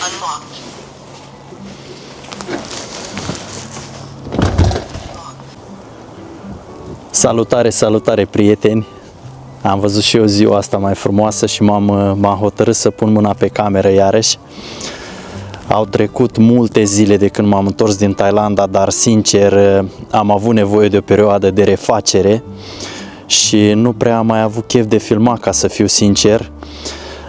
Unlocked. Salutare, salutare prieteni! Am văzut și eu ziua asta mai frumoasă și m-am hotărât să pun mâna pe cameră iarăși. Au trecut multe zile de când m-am întors din Thailanda, dar sincer am avut nevoie de o perioadă de refacere și nu prea am mai avut chef de filmat, ca să fiu sincer.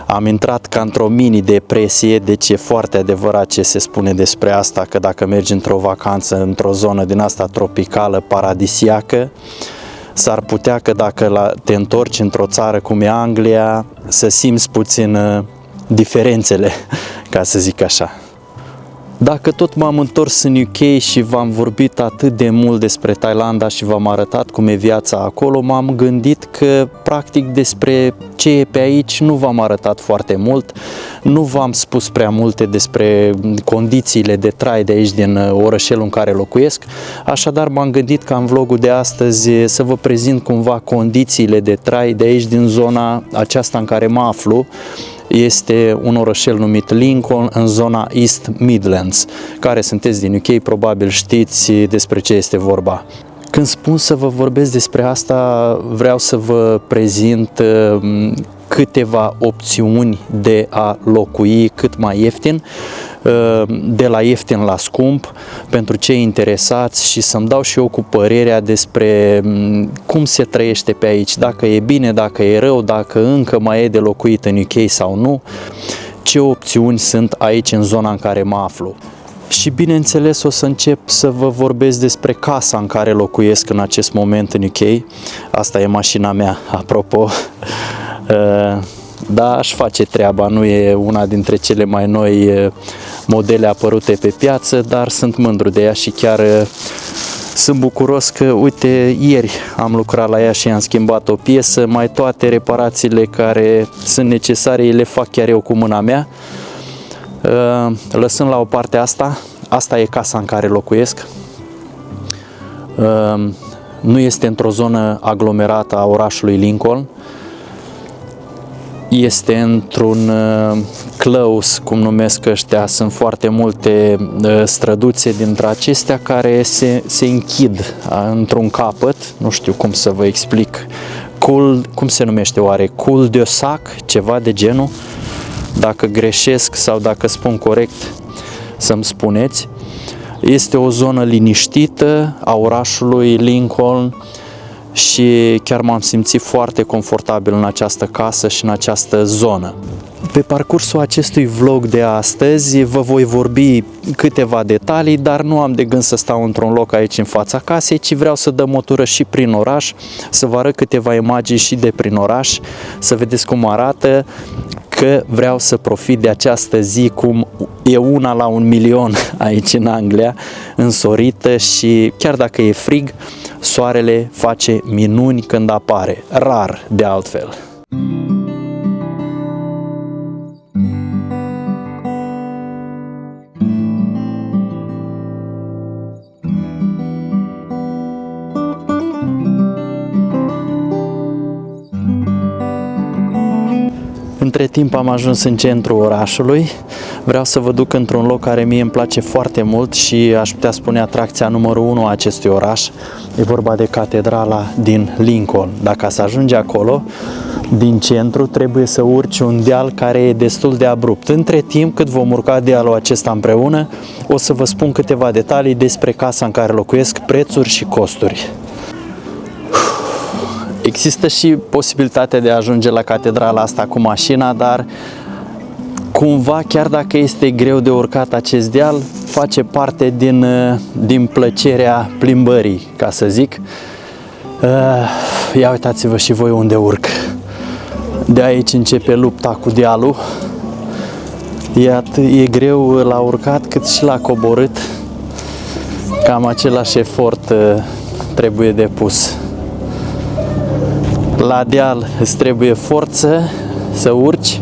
Am intrat ca într-o mini-depresie, deci e foarte adevărat ce se spune despre asta, că dacă mergi într-o vacanță, într-o zonă din asta tropicală, paradisiacă, s-ar putea că dacă te întorci într-o țară cum e Anglia, să simți puțin diferențele, ca să zic așa. Dacă tot m-am întors în UK și v-am vorbit atât de mult despre Thailanda și v-am arătat cum e viața acolo, m-am gândit că practic despre ce e pe aici nu v-am arătat foarte mult, nu v-am spus prea multe despre condițiile de trai de aici din orășelul în care locuiesc, așadar m-am gândit ca în vlogul de astăzi să vă prezint cumva condițiile de trai de aici din zona aceasta în care mă aflu. Este un orășel numit Lincoln în zona East Midlands. Care sunteți din UK, probabil știți despre ce este vorba. Când spun să vă vorbesc despre asta, vreau să vă prezint câteva opțiuni de a locui cât mai ieftin, de la ieftin la scump, pentru cei interesați și să-mi dau și eu cu părerea despre cum se trăiește pe aici, dacă e bine, dacă e rău, dacă încă mai e de locuit în UK sau nu, ce opțiuni sunt aici în zona în care mă aflu. Și bineînțeles o să încep să vă vorbesc despre casa în care locuiesc în acest moment în UK. Asta e mașina mea, apropo. Da, aș face treaba, nu e una dintre cele mai noi modele apărute pe piață, dar sunt mândru de ea și chiar sunt bucuros că, uite, ieri am lucrat la ea și am schimbat o piesă, mai toate reparațiile care sunt necesare le fac chiar eu cu mâna mea. Lăsând la o parte asta e casa în care locuiesc. Nu este într-o zonă aglomerată a orașului Lincoln. Este într-un close, cum numesc ăștia, sunt foarte multe străduțe dintre acestea care se închid într-un capăt, nu știu cum să vă explic, cum se numește oare, cul de sac, ceva de genul, dacă greșesc sau dacă spun corect să-mi spuneți. Este o zonă liniștită a orașului Lincoln și chiar m-am simțit foarte confortabil în această casă și în această zonă. Pe parcursul acestui vlog de astăzi vă voi vorbi câteva detalii, dar nu am de gând să stau într-un loc aici în fața casei, ci vreau să dăm o tură și prin oraș, să vă arăt câteva imagini și de prin oraș, să vedeți cum arată, că vreau să profit de această zi cum e una la 1.000.000 aici în Anglia, însorită și chiar dacă e frig, soarele face minuni când apare, rar de altfel. Între timp am ajuns în centrul orașului. Vreau să vă duc într-un loc care mie îmi place foarte mult și aș putea spune atracția numărul 1 a acestui oraș. E vorba de catedrala din Lincoln. Dacă să ajungi acolo, din centru, trebuie să urci un deal care e destul de abrupt. Între timp, cât vom urca dealul acesta împreună, o să vă spun câteva detalii despre casa în care locuiesc, prețuri și costuri. Există și posibilitatea de a ajunge la catedrala asta cu mașina, dar cumva, chiar dacă este greu de urcat acest deal, face parte din plăcerea plimbării, ca să zic. Ia uitați-vă și voi unde urc. De aici începe lupta cu dealul. E greu la urcat cât și la coborât. Cam același efort trebuie depus. La deal îți trebuie forță să urci,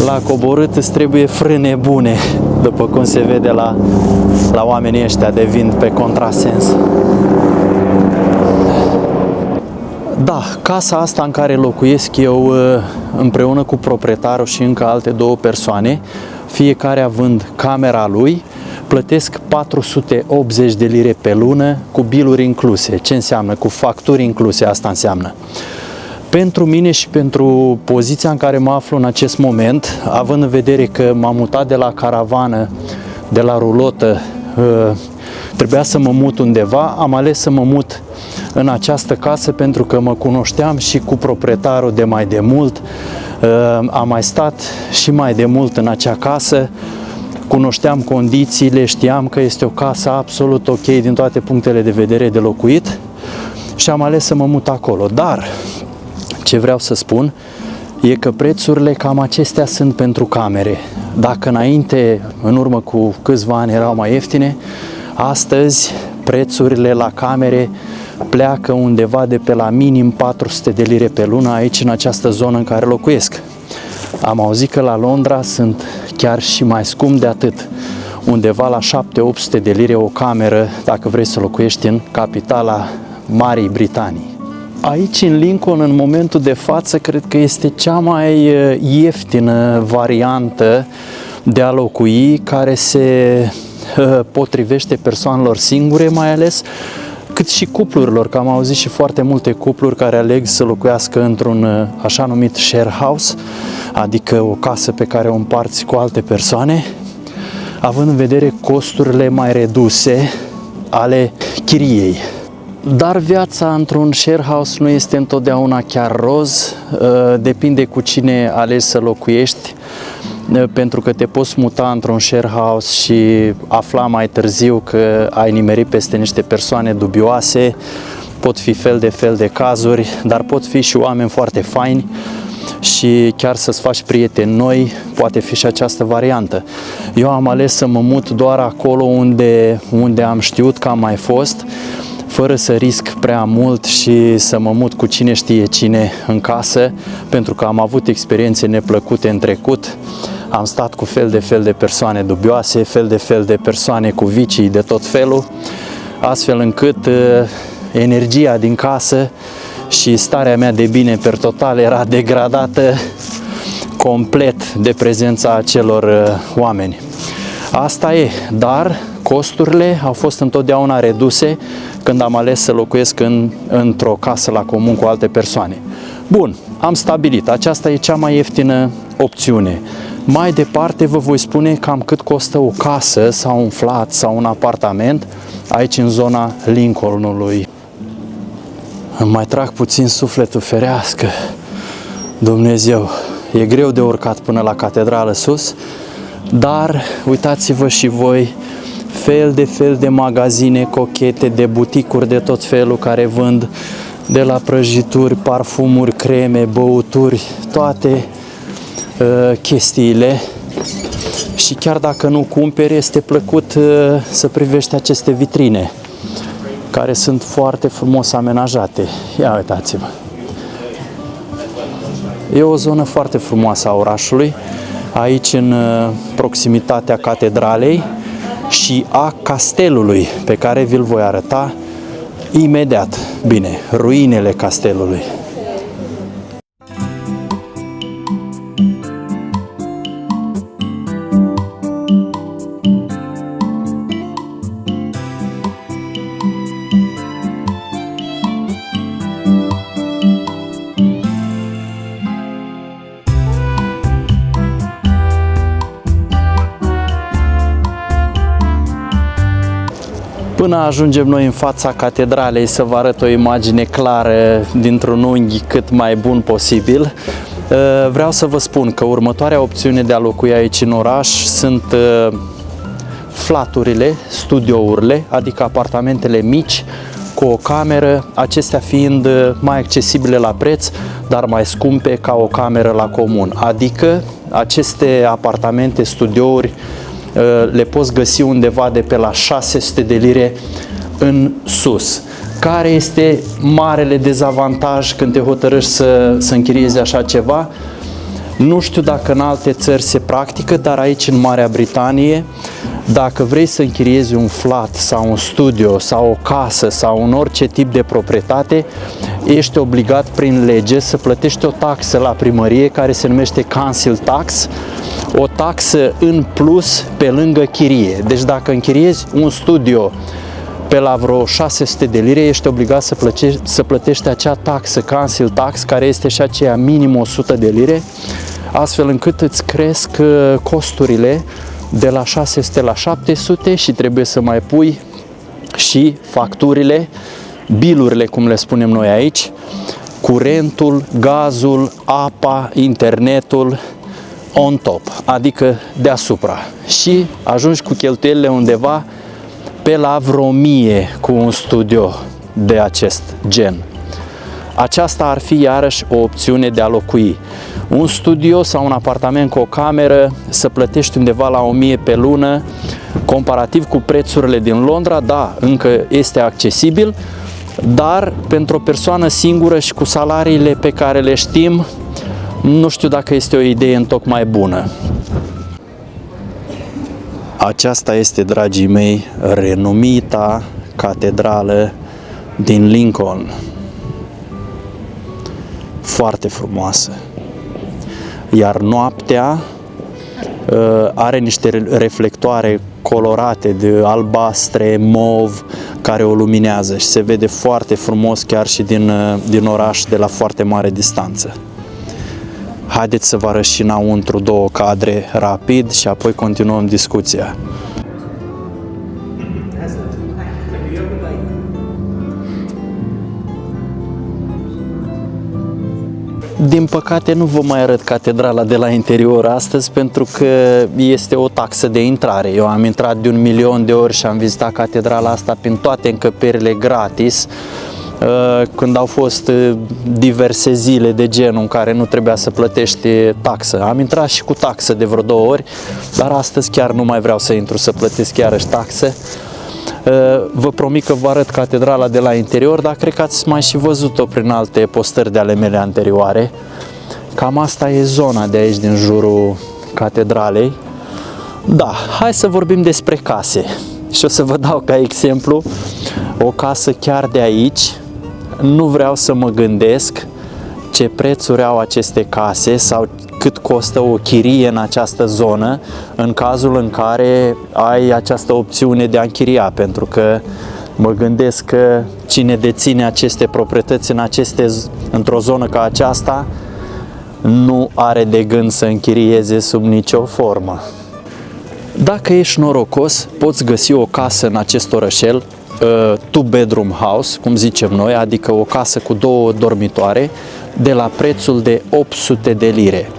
la coborât îți trebuie frâne bune, după cum se vede la oamenii ăștia de vin pe contrasens. Da, Da, casa asta în care locuiesc eu împreună cu proprietarul și încă alte 2 persoane, fiecare având camera lui, plătesc 480 de lire pe lună cu biluri incluse. Ce înseamnă? Cu facturi incluse, asta înseamnă. Pentru mine și pentru poziția în care mă aflu în acest moment, având în vedere că m-am mutat de la caravană, de la rulotă, trebuia să mă mut undeva, am ales să mă mut în această casă pentru că mă cunoșteam și cu proprietarul de mai de mult, am mai stat și mai de mult în acea casă, cunoșteam condițiile, știam că este o casă absolut ok din toate punctele de vedere de locuit și am ales să mă mut acolo. Dar ce vreau să spun e că prețurile cam acestea sunt pentru camere. Dacă înainte, în urmă cu câțiva ani, erau mai ieftine, astăzi prețurile la camere pleacă undeva de pe la minim 400 de lire pe lună aici, în această zonă în care locuiesc. Am auzit că la Londra sunt chiar și mai scump de atât, undeva la 700-800 de lire o cameră dacă vrei să locuiești în capitala Marii Britanii. Aici, în Lincoln, în momentul de față, cred că este cea mai ieftină variantă de a locui, care se potrivește persoanelor singure mai ales, cât și cuplurilor, că am auzit și foarte multe cupluri care aleg să locuiască într-un așa numit share house, adică o casă pe care o împarți cu alte persoane, având în vedere costurile mai reduse ale chiriei. Dar viața într-un share house nu este întotdeauna chiar roz, depinde cu cine alegi să locuiești, pentru că te poți muta într-un share house și afla mai târziu că ai nimerit peste niște persoane dubioase, pot fi fel de cazuri, dar pot fi și oameni foarte faini și chiar să-ți faci prieteni noi, poate fi și această variantă. Eu am ales să mă mut doar acolo unde am știut că am mai fost, fără să risc prea mult și să mă mut cu cine știe cine în casă, pentru că am avut experiențe neplăcute în trecut. Am stat cu fel de persoane dubioase, fel de persoane cu vicii de tot felul, astfel încât energia din casă și starea mea de bine per total era degradată complet de prezența acelor oameni. Asta e, dar costurile au fost întotdeauna reduse când am ales să locuiesc într-o casă la comun cu alte persoane. Bun, am stabilit, aceasta e cea mai ieftină opțiune. Mai departe vă voi spune cam cât costă o casă sau un flat sau un apartament aici în zona Lincolnului. Îmi mai trag puțin sufletul, ferească Dumnezeu. E greu de urcat până la catedrală sus, dar uitați-vă și voi, fel de magazine cochete, de buticuri de tot felul care vând de la prăjituri, parfumuri, creme, băuturi, toate chestiile. Și chiar dacă nu cumperi, este plăcut să privești aceste vitrine care sunt foarte frumos amenajate. Ia uitați-vă! E o zonă foarte frumoasă a orașului, aici în proximitatea catedralei și a castelului, pe care vi-l voi arăta imediat. Bine, ruinele castelului. Până ajungem noi în fața catedralei să vă arăt o imagine clară dintr-un unghi cât mai bun posibil, vreau să vă spun că următoarea opțiune de a locui aici în oraș sunt flaturile, studiourile, adică apartamentele mici cu o cameră, acestea fiind mai accesibile la preț, dar mai scumpe ca o cameră la comun. Adică aceste apartamente, studiouri, le poți găsi undeva de pe la 600 de lire în sus. Care este marele dezavantaj când te hotărăști să închiriezi așa ceva? Nu știu dacă în alte țări se practică, dar aici în Marea Britanie, dacă vrei să închiriezi un flat sau un studio sau o casă sau un orice tip de proprietate, ești obligat prin lege să plătești o taxă la primărie care se numește council tax, o taxă în plus pe lângă chirie. Deci dacă închiriezi un studio pe la vreo 600 de lire, ești obligat să plătești acea taxă, council tax, care este și aceea minim 100 de lire, astfel încât îți cresc costurile de la 600 la 700 și trebuie să mai pui și facturile, bilurile, cum le spunem noi aici, curentul, gazul, apa, internetul, on top, adică deasupra. Și ajungi cu cheltuielile undeva pe la vreo 1000 cu un studio de acest gen. Aceasta ar fi iarăși o opțiune de a locui. Un studio sau un apartament cu o cameră să plătești undeva la 1000 pe lună, comparativ cu prețurile din Londra, da, încă este accesibil, dar pentru o persoană singură și cu salariile pe care le știm, nu știu dacă este o idee întocmai bună. Aceasta este, dragii mei, renumita catedrală din Lincoln. Foarte frumoasă. Iar noaptea are niște reflectoare colorate de albastre, mov, care o luminează și se vede foarte frumos chiar și din oraș de la foarte mare distanță. Haideți să vă arăt și înăuntru două cadre rapid și apoi continuăm discuția. Din păcate nu vă mai arăt catedrala de la interior astăzi pentru că este o taxă de intrare. Eu am intrat de 1.000.000 de ori și am vizitat catedrala asta prin toate încăperile gratis, când au fost diverse zile de genul în care nu trebuia să plătești taxă. Am intrat și cu taxă de vreo 2 ori, dar astăzi chiar nu mai vreau să intru să plătesc iarăși taxă. Vă promit că vă arăt catedrala de la interior, dar cred că ați mai și văzut-o prin alte postări de ale mele anterioare. Cam asta e zona de aici din jurul catedralei. Da, hai să vorbim despre case. Și o să vă dau ca exemplu o casă chiar de aici. Nu vreau să mă gândesc ce prețuri au aceste case sau cât costă o chirie în această zonă în cazul în care ai această opțiune de a închiria, pentru că mă gândesc că cine deține aceste proprietăți într-o zonă ca aceasta nu are de gând să închirieze sub nicio formă. Dacă ești norocos, poți găsi o casă în acest orășel, two-bedroom house, cum zicem noi, adică o casă cu 2 dormitoare, de la prețul de 800 de lire.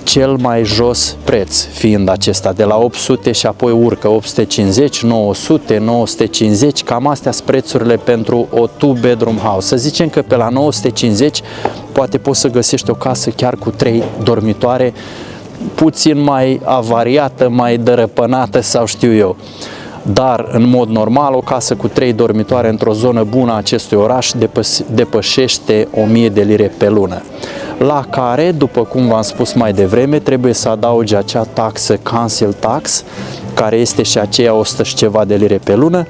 Cel mai jos preț fiind acesta, de la 800 și apoi urcă 850, 900, 950, cam astea sunt prețurile pentru o two-bedroom house. Să zicem că pe la 950 poate poți să găsești o casă chiar cu 3 dormitoare, puțin mai avariată, mai dărăpânată sau știu eu. Dar, în mod normal, o casă cu 3 dormitoare într-o zonă bună a acestui oraș depășește 1000 de lire pe lună, la care, după cum v-am spus mai devreme, trebuie să adaugi acea taxă council tax, care este și aceea 100 și ceva de lire pe lună,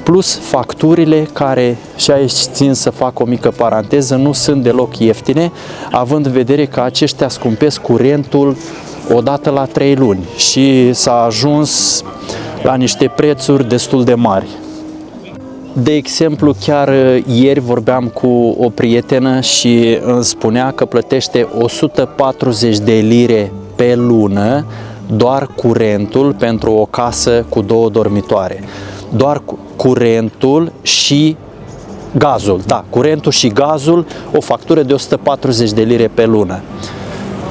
plus facturile care, și aici țin să fac o mică paranteză, nu sunt deloc ieftine, având în vedere că aceștia scumpesc curentul odată la 3 luni și s-a ajuns la niște prețuri destul de mari. De exemplu, chiar ieri vorbeam cu o prietenă și îmi spunea că plătește 140 de lire pe lună doar curentul pentru o casă cu 2 dormitoare. Doar curentul și gazul. Da, curentul și gazul, o factură de 140 de lire pe lună.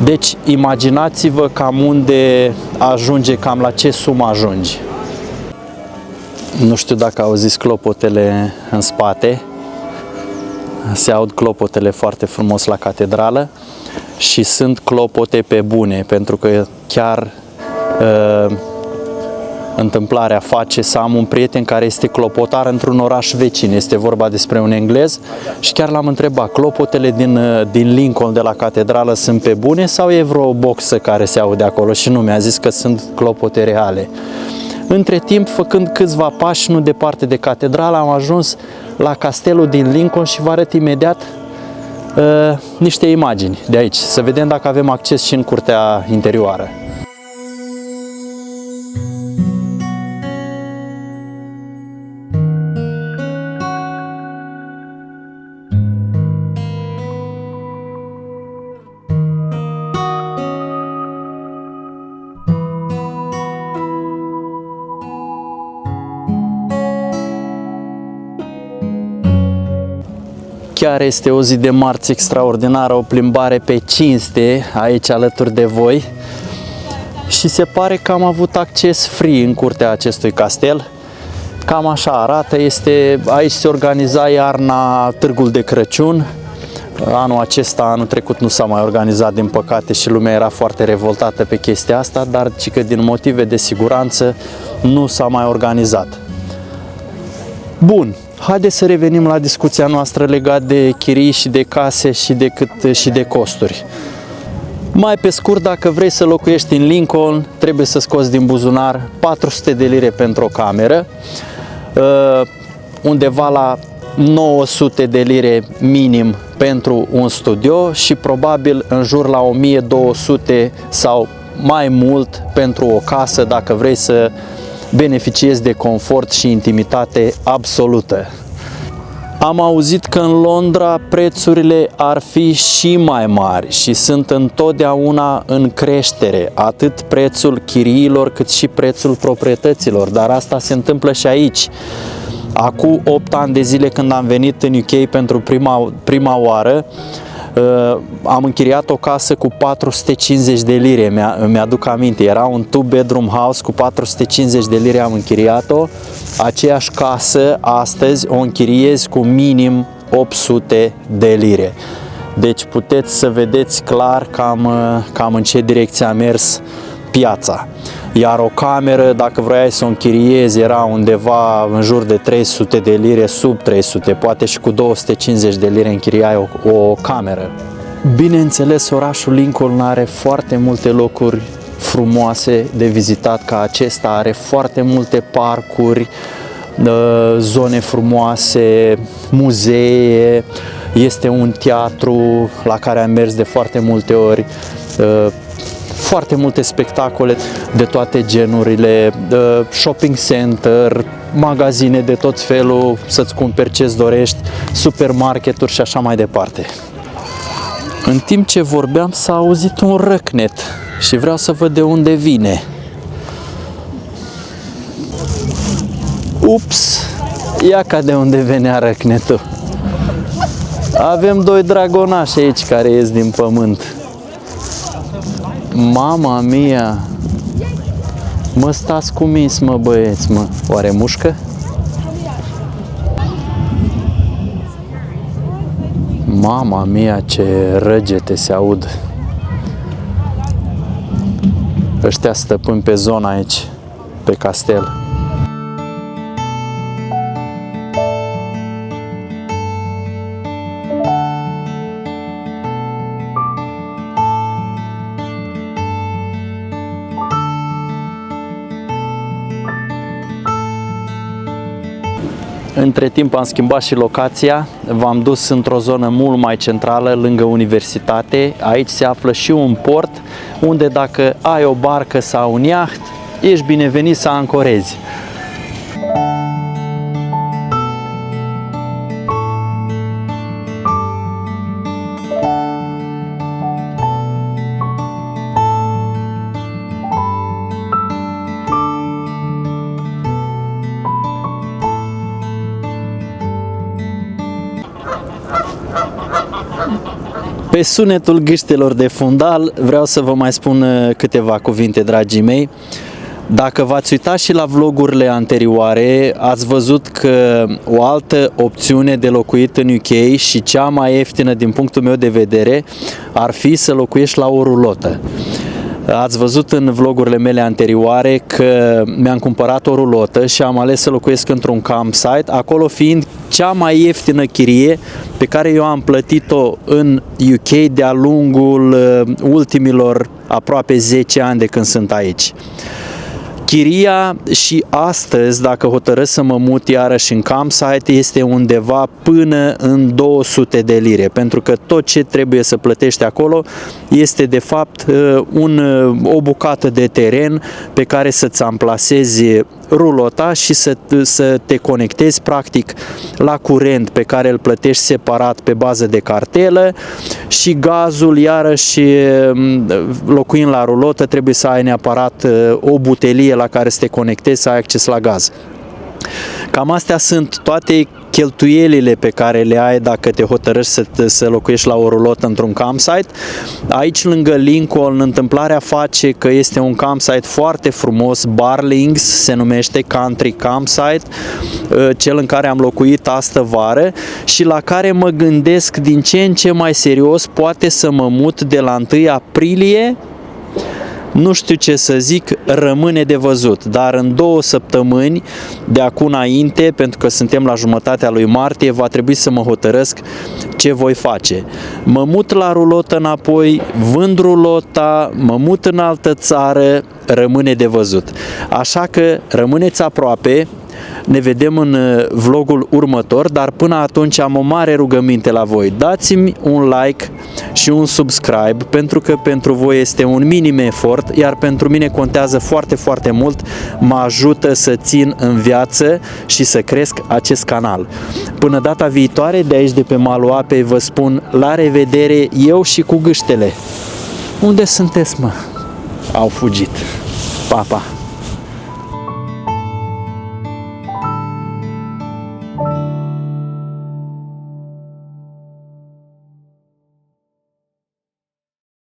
Deci, imaginați-vă cam unde ajunge, cam la ce sumă ajungi. Nu știu dacă auziți clopotele în spate. Se aud clopotele foarte frumos la catedrală și sunt clopote pe bune, pentru că chiar întâmplarea face să am un prieten care este clopotar într-un oraș vecin. Este vorba despre un englez și chiar l-am întrebat, clopotele din Lincoln de la catedrală sunt pe bune sau e vreo boxă care se aude acolo? Și nu, mi-a zis că sunt clopote reale. Între timp, făcând câțiva pași nu departe de catedrală, am ajuns la castelul din Lincoln și vă arăt imediat niște imagini de aici, să vedem dacă avem acces și în curtea interioară. Chiar este o zi de marți extraordinară, o plimbare pe cinste aici alături de voi și se pare că am avut acces free în curtea acestui castel. Cam așa arată, aici se organiza iarna Târgul de Crăciun. Anul acesta, anul trecut nu s-a mai organizat din păcate și lumea era foarte revoltată pe chestia asta, dar că din motive de siguranță nu s-a mai organizat. Bun. Haideți să revenim la discuția noastră legată de chirii și de case și de costuri. Mai pe scurt, dacă vrei să locuiești în Lincoln, trebuie să scoți din buzunar 400 de lire pentru o cameră, undeva la 900 de lire minim pentru un studio și probabil în jur la 1200 sau mai mult pentru o casă dacă vrei să beneficiezi de confort și intimitate absolută. Am auzit că în Londra prețurile ar fi și mai mari și sunt întotdeauna în creștere, atât prețul chiriilor cât și prețul proprietăților, dar asta se întâmplă și aici. Acum 8 ani de zile când am venit în UK pentru prima oară, am închiriat o casă cu 450 de lire, îmi aduc aminte, era un 2-bedroom house cu 450 de lire am închiriat-o. Aceeași casă astăzi o închiriez cu minim 800 de lire. Deci puteți să vedeți clar cam în ce direcție a mers piața. Iar o cameră, dacă vroiai să o închiriezi, era undeva în jur de 300 de lire, sub 300, poate și cu 250 de lire închiriai o cameră. Bineînțeles, orașul Lincoln are foarte multe locuri frumoase de vizitat ca acesta, are foarte multe parcuri, zone frumoase, muzee, este un teatru la care am mers de foarte multe ori, foarte multe spectacole de toate genurile, shopping center, magazine de tot felul, să-ți cumperi ce-ți dorești, supermarketuri și așa mai departe. În timp ce vorbeam s-a auzit un răcnet și vreau să văd de unde vine. Ups! Ia ca de unde venea răcnetul. Avem 2 dragonași aici care ies din pământ. Mama mia! Mă, stați cumis, mă, băieți, mă. Oare mușcă? Mama mia, ce răgete se aud. Ăștia stăpân pe zona aici, pe castel. Între timp am schimbat și locația, v-am dus într-o zonă mult mai centrală, lângă universitate. Aici se află și un port, unde dacă ai o barcă sau un iaht, ești binevenit să ancorezi. Pe sunetul gâștelor de fundal vreau să vă mai spun câteva cuvinte, dragii mei. Dacă v-ați uitat și la vlogurile anterioare, ați văzut că o altă opțiune de locuit în UK și cea mai ieftină din punctul meu de vedere ar fi să locuiești la o rulotă. Ați văzut în vlogurile mele anterioare că mi-am cumpărat o rulotă și am ales să locuiesc într-un campsite, acolo fiind cea mai ieftină chirie pe care eu am plătit-o în UK de-a lungul ultimilor aproape 10 ani de când sunt aici. Chiria și astăzi, dacă hotărăsc să mă mut iarăși în campsite, este undeva până în 200 de lire, pentru că tot ce trebuie să plătești acolo este de fapt o bucată de teren pe care să-ți amplasezi rulota și să te conectezi practic la curent pe care îl plătești separat pe bază de cartelă, și gazul, iarăși locuind la rulotă, trebuie să ai neapărat o butelie la care să te conectezi, să ai acces la gaz. Cam astea sunt toate cheltuielile pe care le ai dacă te hotărăști să locuiești la o rulotă într-un campsite. Aici, lângă Lincoln, întâmplarea face că este un campsite foarte frumos, Barlings se numește, Country Campsite, cel în care am locuit astă vară și la care mă gândesc din ce în ce mai serios, poate să mă mut de la 1 aprilie. Nu știu ce să zic, rămâne de văzut, dar în 2 săptămâni de acum înainte, pentru că suntem la jumătatea lui martie, va trebui să mă hotărăsc ce voi face. Mă mut la rulotă înapoi, vând rulota, mă mut în altă țară, rămâne de văzut. Așa că rămâneți aproape, ne vedem în vlogul următor, dar până atunci am o mare rugăminte la voi. Dați-mi un like și un subscribe, pentru că pentru voi este un minim efort, iar pentru mine contează foarte, foarte mult, mă ajută să țin în viață și să cresc acest canal. Până data viitoare, de aici de pe malul apei, vă spun la revedere, eu și cu gâștele. Unde sunteți, mă? Au fugit. Pa, pa!